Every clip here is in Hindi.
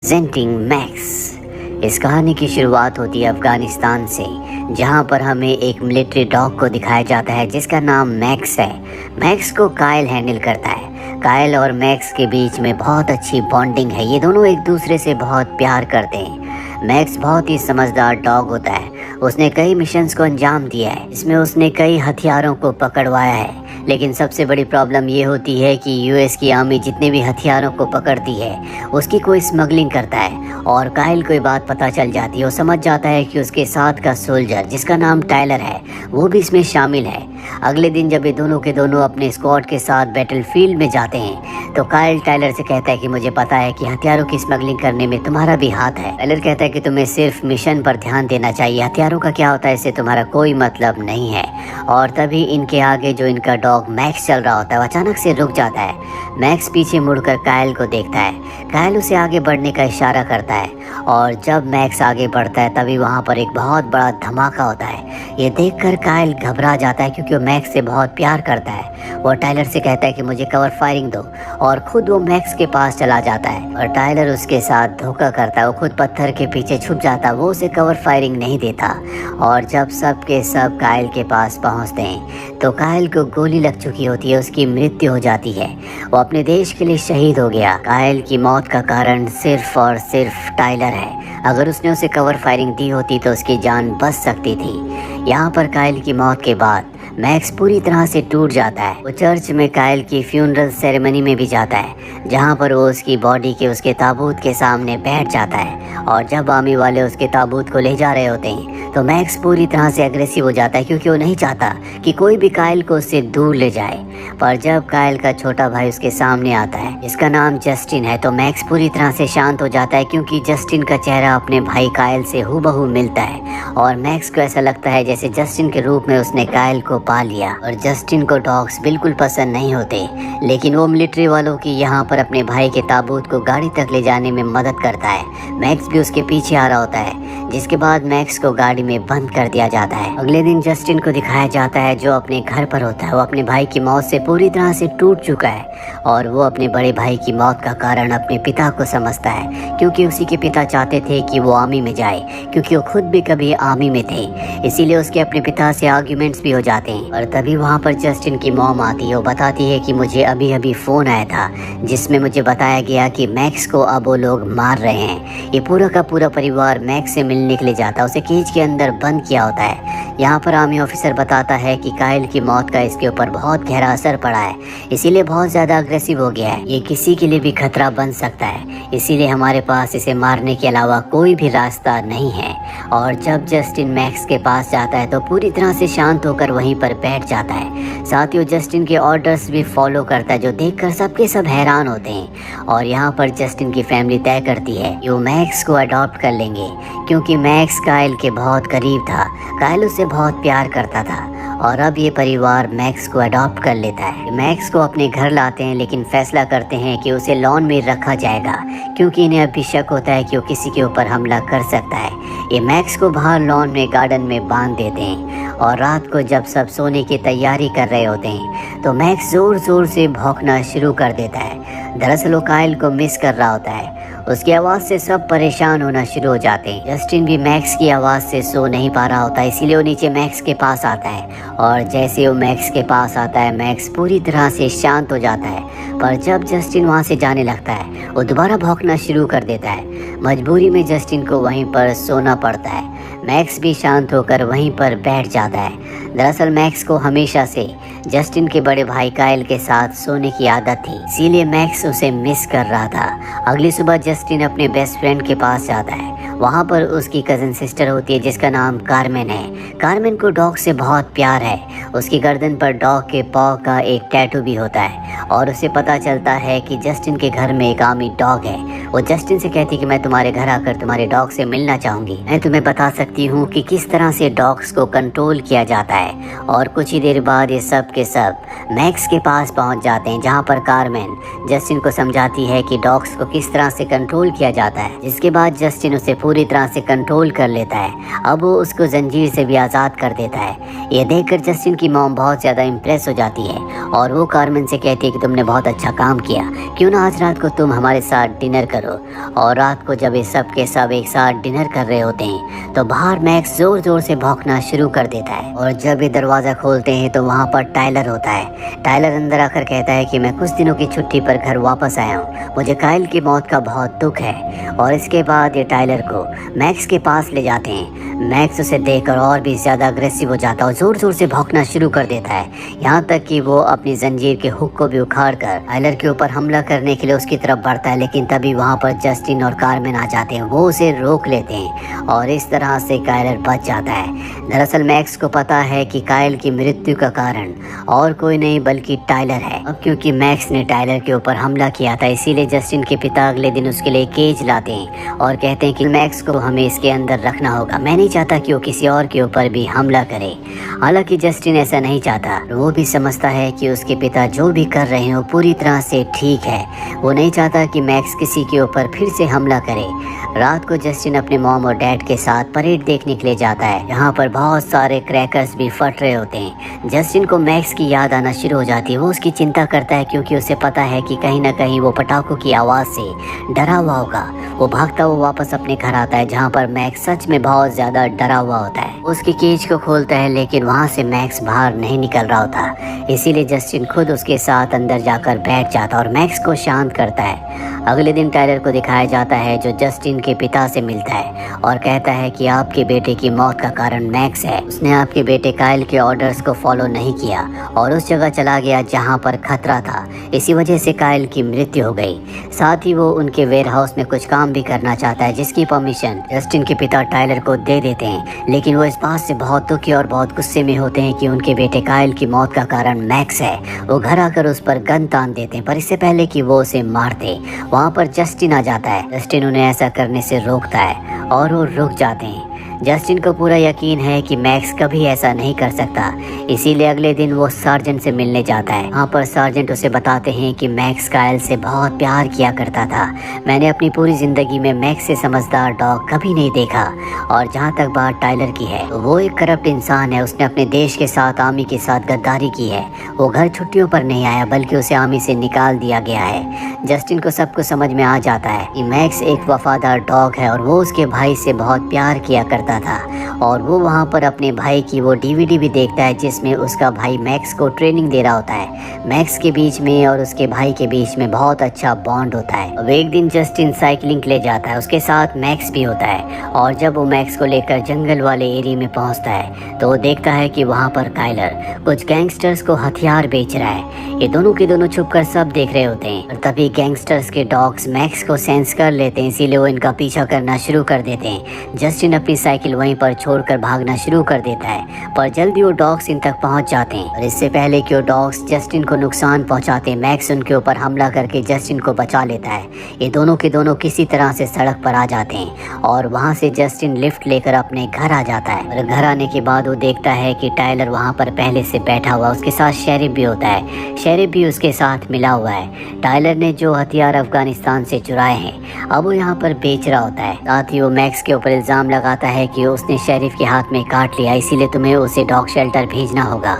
Presenting max. इस कहानी की शुरुआत होती है अफ़गानिस्तान से, जहां पर हमें एक मिलिट्री डॉग को दिखाया जाता है जिसका नाम मैक्स है। मैक्स को कायल हैंडल करता है। कायल और मैक्स के बीच में बहुत अच्छी बॉन्डिंग है। ये दोनों एक दूसरे से बहुत प्यार करते हैं। मैक्स बहुत ही समझदार डॉग होता है। उसने कई मिशंस को अंजाम दिया है। इसमें उसने कई हथियारों को पकड़वाया है, लेकिन सबसे बड़ी प्रॉब्लम ये होती है कि यूएस की आर्मी जितने भी हथियारों को पकड़ती है उसकी कोई स्मगलिंग करता है और कायल को ये बात पता चल जाती है। वो समझ जाता है कि उसके साथ का सोल्जर जिसका नाम टायलर है वो भी इसमें शामिल है। अगले दिन जब ये दोनों के दोनों अपने स्क्वाड के साथ बैटलफील्ड में जाते हैं तो कायल टायलर से कहता है कि मुझे पता है कि हथियारों की स्मगलिंग करने में तुम्हारा भी हाथ है। टायलर कहता है कि तुम्हें सिर्फ मिशन पर ध्यान देना चाहिए, हथियारों का क्या होता है इससे तुम्हारा कोई मतलब नहीं है। और तभी इनके आगे जो इनका डॉग मैक्स चल रहा होता है वो अचानक से रुक जाता है। मैक्स पीछे मुड़कर कायल को देखता है। कायल उसे आगे बढ़ने का इशारा करता है और जब मैक्स आगे बढ़ता है तभी वहाँ पर एक बहुत बड़ा धमाका होता है। ये देखकर कायल घबरा जाता है क्योंकि वो मैक्स से बहुत प्यार करता है। वो टायलर से कहता है कि मुझे कवर फायरिंग दो और खुद वो मैक्स के पास चला जाता है और टायलर उसके साथ धोखा करता है। वो खुद पत्थर के पीछे छुप जाता है, वो उसे कवर फायरिंग नहीं देता। और जब सब के सब कायल के पास पहुंचते हैं तो कायल को गोली लग चुकी होती है, उसकी मृत्यु हो जाती है। वो अपने देश के लिए शहीद हो गया। कायल की मौत का कारण सिर्फ और सिर्फ टायलर है। अगर उसने उसे कवर फायरिंग दी होती तो उसकी जान बच सकती थी। यहाँ पर कायल की मौत के बाद मैक्स पूरी तरह से टूट जाता है। वो चर्च में कायल की फ्यूनरल सेरेमनी में भी जाता है, जहाँ पर वो उसकी बॉडी के उसके ताबूत के सामने बैठ जाता है। और जब आर्मी वाले उसके ताबूत को ले जा रहे होते हैं तो मैक्स पूरी तरह से एग्रेसिव हो जाता है क्योंकि वो नहीं चाहता कि कोई भी कायल को उससे दूर ले जाए। पर जब कायल का छोटा भाई उसके सामने आता है जिसका नाम जस्टिन है तो मैक्स पूरी तरह से शांत हो जाता है क्योंकि जस्टिन का चेहरा अपने भाई कायल से हूबहू मिलता है और मैक्स को ऐसा लगता है जैसे जस्टिन के रूप में उसने कायल को पा लिया। और जस्टिन को डॉग्स बिल्कुल पसंद नहीं होते, लेकिन वो मिलिट्री वालों की यहाँ पर अपने भाई के ताबूत को गाड़ी तक ले जाने में मदद करता है। मैक्स भी उसके पीछे आ रहा होता है, जिसके बाद मैक्स को गाड़ी में बंद कर दिया जाता है। अगले दिन जस्टिन को दिखाया जाता है जो अपने घर पर होता है। वो अपने भाई की मौत से पूरी तरह से टूट चुका है और वो अपने बड़े भाई की मौत का कारण अपने पिता को समझता है क्योंकि उसी के पिता चाहते थे कि वो आर्मी में जाए, क्योंकि वो खुद भी कभी आर्मी में थे। इसीलिए उसके अपने पिता से आर्ग्यूमेंट्स भी हो जाते हैं। और तभी वहाँ पर जस्टिन की मॉम आती है। वो बताती है कि मुझे अभी अभी फ़ोन आया था जिसमें मुझे बताया गया कि मैक्स को अब वो लोग मार रहे हैं। ये पूरा का पूरा परिवार मैक्स से मिलने के लिए जाता है। उसे केज के अंदर बंद किया होता है। यहाँ पर आर्मी ऑफिसर बताता है कि कायल की मौत का इसके ऊपर बहुत गहरा असर पड़ा है, इसीलिए बहुत ज़्यादा अग्रेसिव हो गया है। ये किसी के लिए भी खतरा बन सकता है, इसीलिए हमारे पास इसे मारने के अलावा कोई भी रास्ता नहीं है। और जब जस्टिन मैक्स के पास जाता है तो पूरी तरह से शांत होकर वहीं पर बैठ जाता है। साथ ही वो जस्टिन के ऑर्डर्स भी फॉलो करता है, जो देखकर सबके सब हैरान होते हैं। और यहाँ पर जस्टिन की फैमिली तय करती है कि वो मैक्स को अडॉप्ट कर लेंगे क्योंकि मैक्स कायल के बहुत करीब था। कायल उससे बहुत प्यार करता था और अब ये परिवार मैक्स को अडॉप्ट कर लेता है। मैक्स को अपने घर लाते हैं, लेकिन फैसला करते हैं कि उसे लॉन में रखा जाएगा क्योंकि इन्हें अभी शक होता है कि वो किसी के ऊपर हमला कर सकता है। ये मैक्स को बाहर लॉन में गार्डन में बांध देते हैं और रात को जब सब सोने की तैयारी कर रहे होते हैं तो मैक्स ज़ोर ज़ोर से भौंकना शुरू कर देता है। दरअसल वो कायल को मिस कर रहा होता है। उसकी आवाज़ से सब परेशान होना शुरू हो जाते हैं। जस्टिन भी मैक्स की आवाज़ से सो नहीं पा रहा होता, इसीलिए वो नीचे मैक्स के पास आता है। और जैसे वो मैक्स के पास आता है मैक्स पूरी तरह से शांत हो जाता है। पर जब जस्टिन वहाँ से जाने लगता है वो दोबारा भौंकना शुरू कर देता है। मजबूरी में जस्टिन को वहीं पर सोना पड़ता है। मैक्स भी शांत होकर वहीं पर बैठ जाता है। दरअसल मैक्स को हमेशा से जस्टिन के बड़े भाई कायल के साथ सोने की आदत थी, इसीलिए मैक्स उसे मिस कर रहा था। अगली सुबह जस्टिन अपने बेस्ट फ्रेंड के पास जाता है। वहाँ पर उसकी कज़न सिस्टर होती है जिसका नाम कार्मेन है। कार्मेन को डॉग से बहुत प्यार है। उसकी गर्दन पर डॉग के पॉ का एक टैटू भी होता है और उसे पता चलता है कि जस्टिन के घर में एक आर्मी डॉग है। वो जस्टिन से कहती है कि मैं तुम्हारे घर आकर तुम्हारे डॉग से मिलना चाहूँगी। मैं तुम्हें बता सकती हूँ कि किस तरह से डॉग्स को कंट्रोल किया जाता है। और कुछ ही देर बाद ये सब के सब मैक्स के पास पहुँच जाते हैं, जहाँ पर कार्मेन जस्टिन को समझाती है कि डॉग्स को किस तरह से कंट्रोल कंट्रोल किया जाता है, जिसके बाद जस्टिन उसे पूरी तरह से कंट्रोल कर लेता है। अब वो उसको जंजीर से भी आज़ाद कर देता है। ये देखकर जस्टिन की मॉम बहुत ज़्यादा इम्प्रेस हो जाती है और वो कार्मेन से कहती है कि तुमने बहुत अच्छा काम किया, क्यों ना आज रात को तुम हमारे साथ डिनर करो। और रात को जब ये सब के सब एक साथ डिनर कर रहे होते हैं तो बाहर मैक्स ज़ोर ज़ोर से भौंकना शुरू कर देता है और जब ये दरवाज़ा खोलते हैं तो वहाँ पर टाइलर होता है। टाइलर अंदर आकर कहता है कि मैं कुछ दिनों की छुट्टी पर घर वापस आया हूँ, मुझे काइल की मौत का बहुत दुख है। और इसके बाद ये टाइलर को मैक्स के पास ले जाते हैं। मैक्स उसे देखकर और भी ज़्यादा अग्रेसिव हो जाता है और ज़ोर ज़ोर से भौंकना शुरू कर देता है, यहाँ तक कि वो अपनी जंजीर के हुक को भी उखाड़कर टाइलर के ऊपर हमला करने के लिए उसकी तरफ बढ़ता है। लेकिन तभी वहाँ पर जस्टिन और कार्मेन आ जाते हैं, वो उसे रोक लेते हैं और इस तरह से काइलर बच जाता है। दरअसल मैक्स को पता है कि काइल की मृत्यु का कारण और कोई नहीं बल्कि टाइलर है। अब क्योंकि मैक्स ने टाइलर के ऊपर हमला किया था, इसीलिए जस्टिन के पिता अगले दिन उसके लिए केज लाते हैं और कहते हैं कि मैक्स को हमें इसके अंदर रखना होगा, मैं नहीं चाहता कि वो किसी और के ऊपर भी हमला करे। हालांकि जस्टिन ऐसा नहीं चाहता, वो भी समझता है कि उसके पिता जो भी कर रहे हैं वो पूरी तरह से ठीक है। वो नहीं चाहता कि मैक्स किसी के ऊपर फिर से हमला करे। रात को जस्टिन अपने मॉम और डैड के साथ परेड देखने के लिए जाता है, यहाँ पर बहुत सारे क्रैकर्स भी फट रहे होते हैं। जस्टिन को मैक्स की याद आना शुरू हो जाती है, वो उसकी चिंता करता है क्योंकि उसे पता है कि कहीं ना कहीं वो पटाखों की आवाज़ से डरा हुआ होगा। वो भागता हुआ वापस अपने घर आता है जहाँ पर मैक्स सच में बहुत ज़्यादा डरा हुआ होता है। उसकी केज को खोलता है लेकिन वहाँ से मैक्स बाहर नहीं निकल रहा होता, इसीलिए जस्टिन खुद उसके साथ अंदर जाकर बैठ जाता और मैक्स को शांत करता है। अगले दिन टाइलर को दिखाया जाता है जो जस्टिन के पिता से मिलता है और कहता है कि आपके बेटे की मौत का कारण मैक्स है। उसने आपके बेटे काइल के ऑर्डर्स को फॉलो नहीं किया और उस जगह चला गया जहां पर खतरा था, इसी वजह से काइल की मृत्यु हो गई। साथ ही वो उनके वेयरहाउस में कुछ काम भी करना चाहता है जिसकी परमिशन जस्टिन के पिता टाइलर को दे देते हैं, लेकिन वो इस बात से बहुत दुखी और बहुत गुस्से में होते हैं कि उनके बेटे काइल की मौत का कारण मैक्स है। वो घर आकर उस पर गन तान देते हैं, पर इससे पहले कि वो उसे मार दे वहाँ पर जस्टिन आ जाता है। जस्टिन उन्हें ऐसा करने से रोकता है और वो रुक जाते हैं। जस्टिन को पूरा यकीन है कि मैक्स कभी ऐसा नहीं कर सकता, इसीलिए अगले दिन वो सार्जेंट से मिलने जाता है। वहाँ पर सार्जेंट उसे बताते हैं कि मैक्स काइल से बहुत प्यार किया करता था। मैंने अपनी पूरी ज़िंदगी में मैक्स से समझदार डॉग कभी नहीं देखा। और जहाँ तक बात टाइलर की है, तो वो एक करप्ट इंसान है। उसने अपने देश के साथ आर्मी के साथ गद्दारी की है। वो घर छुट्टियों पर नहीं आया बल्कि उसे आर्मी से निकाल दिया गया है। जस्टिन को सब कुछ समझ में आ जाता है कि मैक्स एक वफादार डॉग है और वो उसके भाई से बहुत प्यार किया करता था। और वो वहाँ पर अपने भाई की वो डीवीडी भी देखता है जिसमें उसका भाई मैक्स को ट्रेनिंग दे रहा होता है। मैक्स के बीच में और उसके भाई के बीच में बहुत अच्छा बॉन्ड होता है। अब एक दिन जस्टिन साइकिलिंग ले जाता है, उसके साथ मैक्स भी होता है और जब वो मैक्स को लेकर जंगल वाले एरिया में पहुँचता है तो वो देखता है कि वहाँ पर काइलर कुछ गैंगस्टर्स को हथियार बेच रहा है। ये दोनों के दोनों छुपकर सब देख रहे होते हैं और तभी गैंगस्टर्स के डॉग्स मैक्स को सेंस कर लेते हैं, इसीलिए वो इनका पीछा करना शुरू कर देते हैं। जस्टिन अपनी साइकिल वहीं पर छोड़कर भागना शुरू कर देता है, पर जल्दी वो डॉग्स इन तक पहुंच जाते हैं और इससे पहले कि वो डॉग्स जस्टिन को नुकसान पहुंचाते, मैक्स उनके ऊपर हमला करके जस्टिन को बचा लेता है। ये दोनों के दोनों किसी तरह से सड़क पर आ जाते हैं और वहां से जस्टिन लिफ्ट लेकर अपने घर आ जाता है। और घर आने के बाद वो देखता है कि टाइलर वहां पर पहले से बैठा हुआ, उसके साथ शेरिफ भी होता है। शेरिफ भी उसके साथ मिला हुआ है। टाइलर ने जो हथियार अफगानिस्तान से चुराए हैं अब वो यहाँ पर बेच रहा होता है। साथ ही वो मैक्स के ऊपर इल्जाम लगाता है कि उसने शेरिफ के हाथ में काट लिया, इसीलिए तुम्हें उसे डॉग शेल्टर भेजना होगा।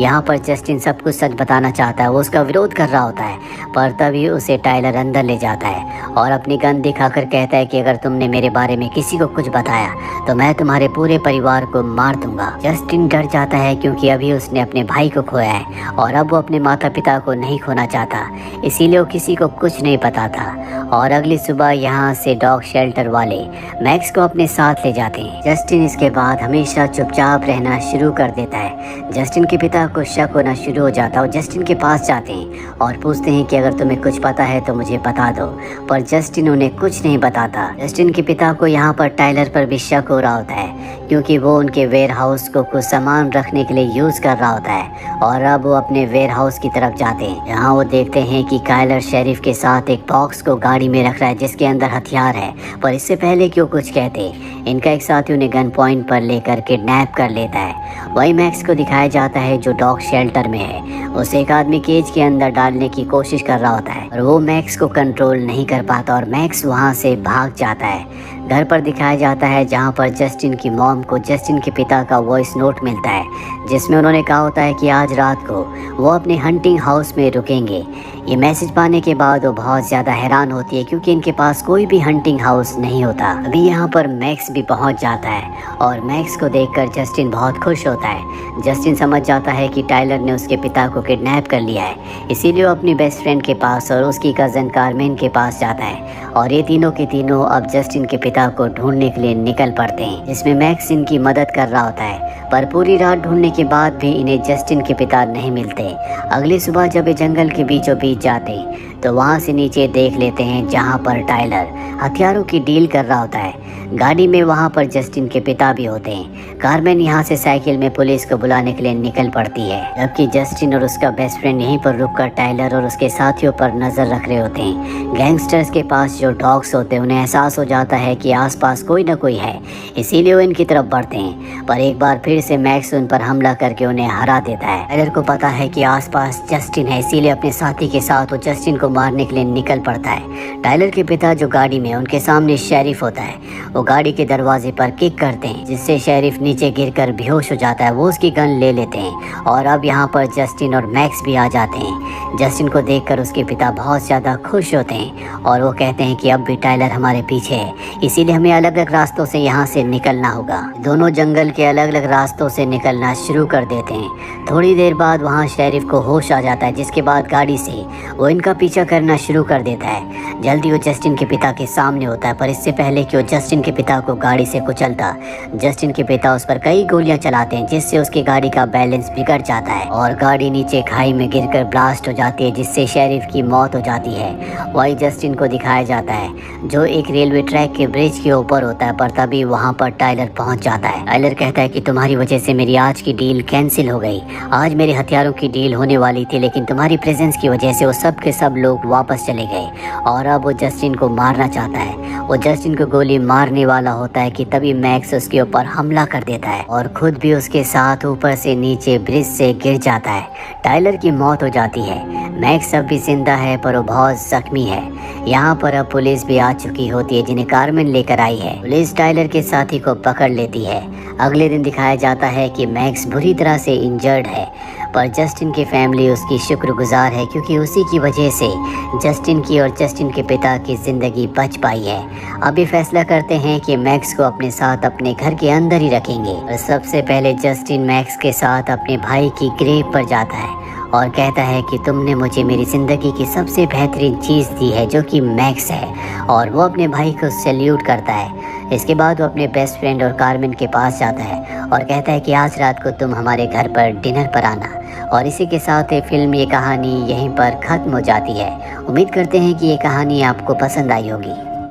यहाँ पर जस्टिन सब कुछ सच बताना चाहता है, वो उसका विरोध कर रहा होता है, पर तभी उसे टाइलर अंदर ले जाता है और अपनी गन दिखाकर कहता है कि अगर तुमने मेरे बारे में किसी को कुछ बताया तो मैं तुम्हारे पूरे परिवार को मार दूंगा। जस्टिन डर जाता है क्योंकि अभी उसने अपने भाई को खोया है और अब वो अपने माता पिता को नहीं खोना चाहता, इसीलिए वो किसी को कुछ नहीं बताता। और अगली सुबह यहाँ से डॉग शेल्टर वाले मैक्स को अपने साथ ले जाते हैं। जस्टिन इसके बाद हमेशा चुपचाप रहना शुरू कर देता है। जस्टिन के पिता को शक होना शुरू हो जाता है और जस्टिन के पास जाते हैं और पूछते हैं कि अगर तुम्हें कुछ पता है तो मुझे बता दो, पर जस्टिन उन्हें कुछ नहीं बताता। जस्टिन के पिता को यहाँ पर टाइलर पर भी शक हो रहा होता है क्योंकि वो उनके वेयर हाउस को कुछ सामान रखने के लिए यूज़ कर रहा होता है और अब वो अपने वेयर हाउस की तरफ जाते हैं। यहाँ वो देखते हैं कि काइलर शेरिफ के साथ एक बॉक्स को गाड़ी में रख रहा है जिसके अंदर हथियार है, पर इससे पहले कि वो कुछ कहते इनका एक साथी उन्हें गन पॉइंट पॉइंट पर लेकर किडनैप कर लेता है। वही मैक्स को दिखाया जाता है जो डॉग शेल्टर में है। उसे एक आदमी केज के अंदर डालने की कोशिश कर रहा होता है और वो मैक्स को कंट्रोल नहीं कर पाता और मैक्स वहाँ से भाग जाता है। घर पर दिखाया जाता है जहाँ पर जस्टिन की मॉम को जस्टिन के पिता का वॉइस नोट मिलता है जिसमें उन्होंने कहा होता है कि आज रात को वो अपने हंटिंग हाउस में रुकेंगे। ये मैसेज पाने के बाद वो बहुत ज़्यादा हैरान होती है क्योंकि इनके पास कोई भी हंटिंग हाउस नहीं होता। अभी यहाँ पर मैक्स भी पहुँच जाता है और मैक्स को देखकर जस्टिन बहुत खुश होता है। जस्टिन समझ जाता है कि टाइलर ने उसके पिता को किडनैप कर लिया है, इसीलिए वो अपनी बेस्ट फ्रेंड के पास और उसकी कज़न कार्मेन के पास जाता है और ये तीनों के तीनों अब जस्टिन के पिता को ढूंढने के लिए निकल पड़ते हैं, जिसमें मैक्स इनकी मदद कर रहा होता है। पर पूरी रात ढूंढने के बाद भी इन्हें जस्टिन के पिता नहीं मिलते। अगली सुबह जब ये जंगल के बीचों बीच जाते तो वहाँ से नीचे देख लेते हैं जहाँ पर टाइलर हथियारों की डील कर रहा होता है। गाड़ी में वहाँ पर जस्टिन के पिता भी होते हैं। कार्मेन यहाँ से साइकिल में पुलिस को बुलाने के लिए निकल पड़ती है, जबकि जस्टिन और उसका बेस्ट फ्रेंड यहीं पर रुककर टाइलर और उसके साथियों पर नजर रख रहे होते हैं। गैंगस्टर्स के पास जो डॉग्स होते हैं उन्हें एहसास हो जाता है कि आसपास कोई ना कोई है, इसीलिए वो इनकी तरफ बढ़ते हैं। पर एक बार फिर से मैक्स उन पर हमला करके उन्हें हरा देता है। टाइलर को पता है कि आसपास जस्टिन है, इसीलिए अपने साथी के साथ वो जस्टिन को मारने के लिए निकल पड़ता है। टाइलर के पिता जो गाड़ी में उनके सामने शेरिफ होता है, वो गाड़ी के दरवाजे पर किक करते हैं जिससे शेरिफ नीचे गिरकर बेहोश हो जाता है। वो उसकी गन ले लेते हैं और अब यहाँ पर जस्टिन और मैक्स भी आ जाते हैं। जस्टिन को देखकर उसके पिता बहुत ज़्यादा खुश होते हैं और वो कहते हैं कि अब भी टाइलर हमारे पीछे है, इसीलिए हमें अलग अलग रास्तों से यहाँ से निकलना होगा। दोनों जंगल के अलग अलग रास्तों से निकलना शुरू कर देते हैं। थोड़ी देर बाद वहाँ शेरिफ को होश आ जाता है, जिसके बाद गाड़ी से वो इनका पीछा करना शुरू कर देता है। जल्दी वो जस्टिन के पिता के सामने होता है, पर इससे पहले कि वो जस्टिन के पिता को गाड़ी से कुचलता, जस्टिन के पिता उस पर कई गोलियां चलाते हैं जिससे उसकी गाड़ी का बैलेंस बिगड़ जाता है और गाड़ी नीचे खाई में गिरकर ब्लास्ट हो जाती है, जिससे शेरिफ की मौत हो जाती है। वही जस्टिन को दिखाया जाता है जो एक रेलवे ट्रैक के ब्रिज के ऊपर होता है, पर तभी वहाँ पर टाइलर पहुँच जाता है। टाइलर कहता है कि तुम्हारी वजह से मेरी आज की डील कैंसिल हो गई। आज मेरे हथियारों की डील होने वाली थी, लेकिन तुम्हारी प्रेजेंस की वजह से वो सब के सब लोग वापस चले गए और अब वो जस्टिन को मारना चाहता है। वो जस्टिन को गोली मारने वाला होता है कि तभी मैक्स उसके ऊपर हमला कर देता है और खुद भी उसके साथ ऊपर से नीचे ब्रिज से गिर जाता है। टाइलर की मौत हो जाती है। मैक्स अब भी जिंदा है पर वो बहुत जख्मी है। यहाँ पर अब पुलिस भी आ चुकी होती है जिन्हें कार्मेन लेकर आई है। पुलिस टाइलर के साथी को पकड़ लेती है। अगले दिन दिखाया जाता है कि मैक्स बुरी तरह से इंजर्ड है, पर जस्टिन की फैमिली उसकी शुक्रगुजार है क्योंकि उसी की वजह से जस्टिन की और जस्टिन के पिता की ज़िंदगी बच पाई है। अब ये फैसला करते हैं कि मैक्स को अपने साथ अपने घर के अंदर ही रखेंगे। और सबसे पहले जस्टिन मैक्स के साथ अपने भाई की ग्रेव पर जाता है और कहता है कि तुमने मुझे मेरी ज़िंदगी की सबसे बेहतरीन चीज़ दी है जो कि मैक्स है, और वो अपने भाई को सैल्यूट करता है। इसके बाद वो अपने बेस्ट फ्रेंड और कार्मेन के पास जाता है और कहता है कि आज रात को तुम हमारे घर पर डिनर पर आना। और इसी के साथ ये फिल्म, ये कहानी यहीं पर ख़त्म हो जाती है। उम्मीद करते हैं कि ये कहानी आपको पसंद आई होगी।